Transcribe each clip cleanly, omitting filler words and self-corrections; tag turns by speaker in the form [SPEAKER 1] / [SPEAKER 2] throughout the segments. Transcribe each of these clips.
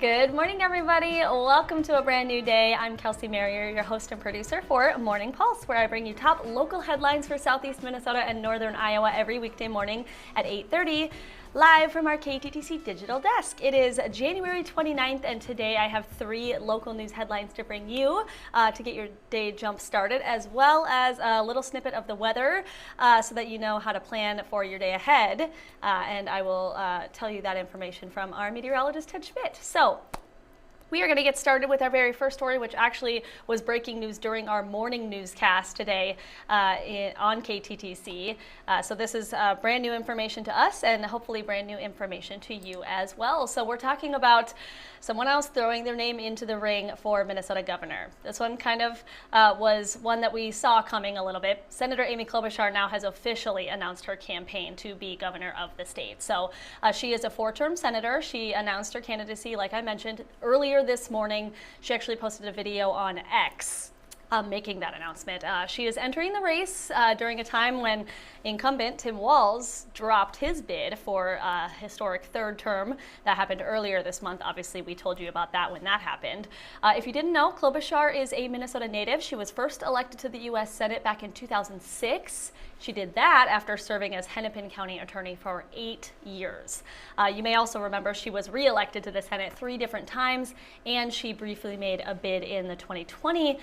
[SPEAKER 1] Good morning, everybody. Welcome to a brand new day. I'm Kelsey Marier, your host and producer for Morning Pulse, where I bring you top local headlines for Southeast Minnesota and Northern Iowa every weekday morning at 8:30. Live from our KTTC digital desk. It is January 29th, and today I have 3 local news headlines to bring you to get your day jump started, as well as a little snippet of the weather so that you know how to plan for your day ahead. And I will tell you that information from our meteorologist, Ted Schmidt. So, we are going to get started with our very first story, which actually was breaking news during our morning newscast today on KTTC. So this is brand new information to us and hopefully brand new information to you as well. So we're talking about someone else throwing their name into the ring for Minnesota governor. This one kind of was one that we saw coming a little bit. Senator Amy Klobuchar now has officially announced her campaign to be governor of the state. So she is a 4-term senator. She announced her candidacy, like I mentioned, earlier this morning. She actually posted a video on X making that announcement. She is entering the race during a time when incumbent Tim Walz dropped his bid for a historic 3rd term. That happened earlier this month. Obviously, we told you about that when that happened. If you didn't know, Klobuchar is a Minnesota native. She was first elected to the U.S. Senate back in 2006. She did that after serving as Hennepin County Attorney for 8 years. You may also remember she was re-elected to the Senate 3 different times, and she briefly made a bid in the 2020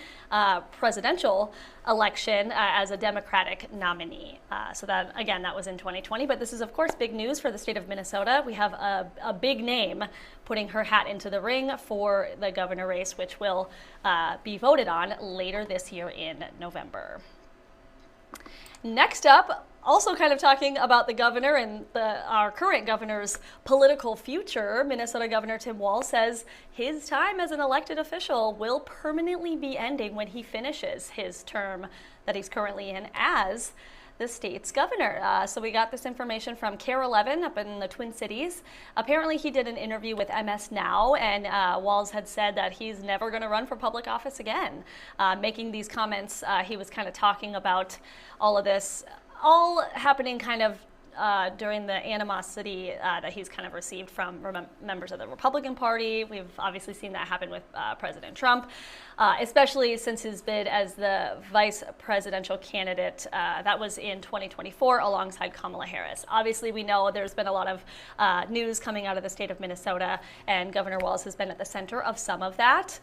[SPEAKER 1] presidential election as a Democratic nominee. So that, again, that was in 2020. But this is, of course, big news for the state of Minnesota. We have a big name putting her hat into the ring for the governor race, which will be voted on later this year in November. Next up, also kind of talking about the governor and our current governor's political future, Minnesota Governor Tim Walz says his time as an elected official will permanently be ending when he finishes his term that he's currently in as the state's governor. So we got this information from KARE 11 up in the Twin Cities. Apparently he did an interview with MS Now, and Walz had said that he's never going to run for public office again. Making these comments, he was kind of talking about all of this, all happening kind of during the animosity that he's kind of received from members of the Republican Party. We've obviously seen that happen with President Trump, especially since his bid as the vice presidential candidate. That was in 2024 alongside Kamala Harris. Obviously, we know there's been a lot of news coming out of the state of Minnesota, and Governor Walz has been at the center of some of that.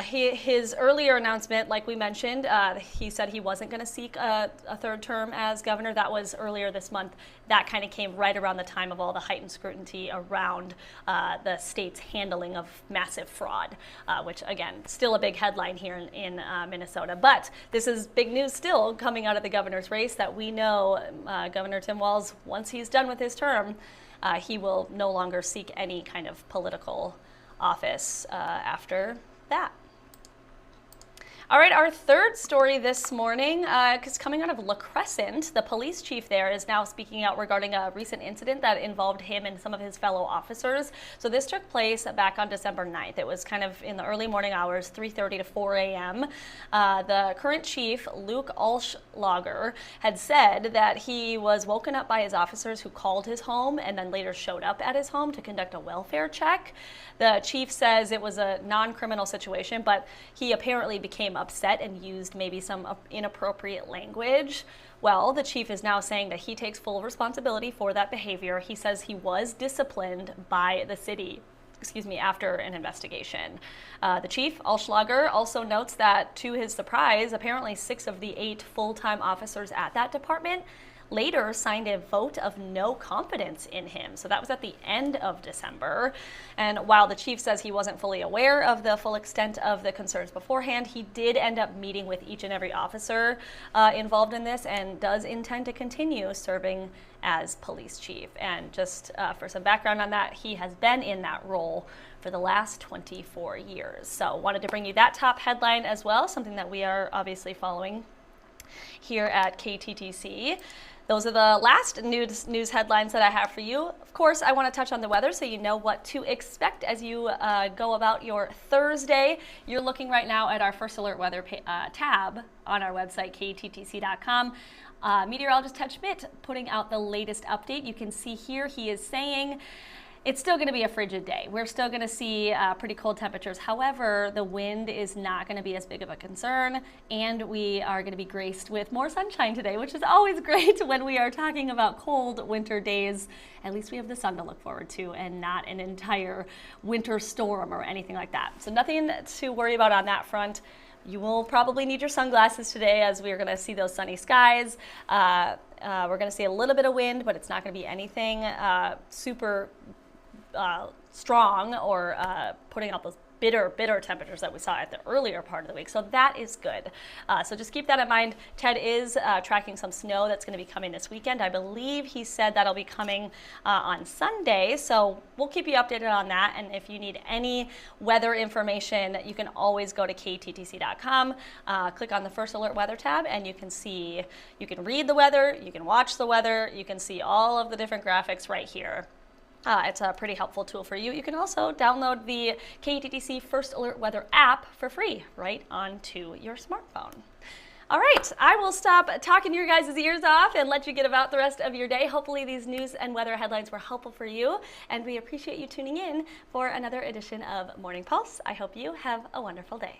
[SPEAKER 1] His earlier announcement, like we mentioned, he said he wasn't going to seek a 3rd term as governor. That was earlier this month. That kind of came right around the time of all the heightened scrutiny around the state's handling of massive fraud, which, again, still a big headline here in Minnesota. But this is big news still coming out of the governor's race that we know Governor Tim Walz, once he's done with his term, he will no longer seek any kind of political office after that. All right, our third story this morning is coming out of La Crescent. The police chief there is now speaking out regarding a recent incident that involved him and some of his fellow officers. So this took place back on December 9th. It was kind of in the early morning hours, 3:30 to 4 a.m. The current chief, Luke Alschlager, had said that he was woken up by his officers who called his home and then later showed up at his home to conduct a welfare check. The chief says it was a non-criminal situation, but he apparently became upset and used maybe some inappropriate language. Well, the chief is now saying that he takes full responsibility for that behavior. He says he was disciplined by the city, after an investigation. The chief, Alschlager, also notes that to his surprise, apparently 6 of the 8 full-time officers at that department later signed a vote of no confidence in him. So that was at the end of December. And while the chief says he wasn't fully aware of the full extent of the concerns beforehand, he did end up meeting with each and every officer involved in this and does intend to continue serving as police chief. And just for some background on that, he has been in that role for the last 24 years. So wanted to bring you that top headline as well, something that we are obviously following here at KTTC. Those are the last news headlines that I have for you. Of course, I want to touch on the weather so you know what to expect as you go about your Thursday. You're looking right now at our First Alert Weather tab on our website, kttc.com. Meteorologist Ted Schmidt putting out the latest update. You can see here he is saying It's still going to be a frigid day. We're still going to see pretty cold temperatures. However, the wind is not going to be as big of a concern, and we are going to be graced with more sunshine today, which is always great when we are talking about cold winter days. At least we have the sun to look forward to and not an entire winter storm or anything like that. So nothing to worry about on that front. You will probably need your sunglasses today as we're going to see those sunny skies. We're going to see a little bit of wind, but it's not going to be anything super strong or putting out those bitter temperatures that we saw at the earlier part of the week. So that is good. So just keep that in mind. Ted is tracking some snow that's going to be coming this weekend. I believe he said that'll be coming on Sunday. So we'll keep you updated on that. And if you need any weather information, you can always go to kttc.com, click on the First Alert Weather tab, and you can read the weather, you can watch the weather, you can see all of the different graphics right here. It's a pretty helpful tool for you. You can also download the KTTC First Alert Weather app for free right onto your smartphone. All right, I will stop talking your guys' ears off and let you get about the rest of your day. Hopefully these news and weather headlines were helpful for you, and we appreciate you tuning in for another edition of Morning Pulse. I hope you have a wonderful day.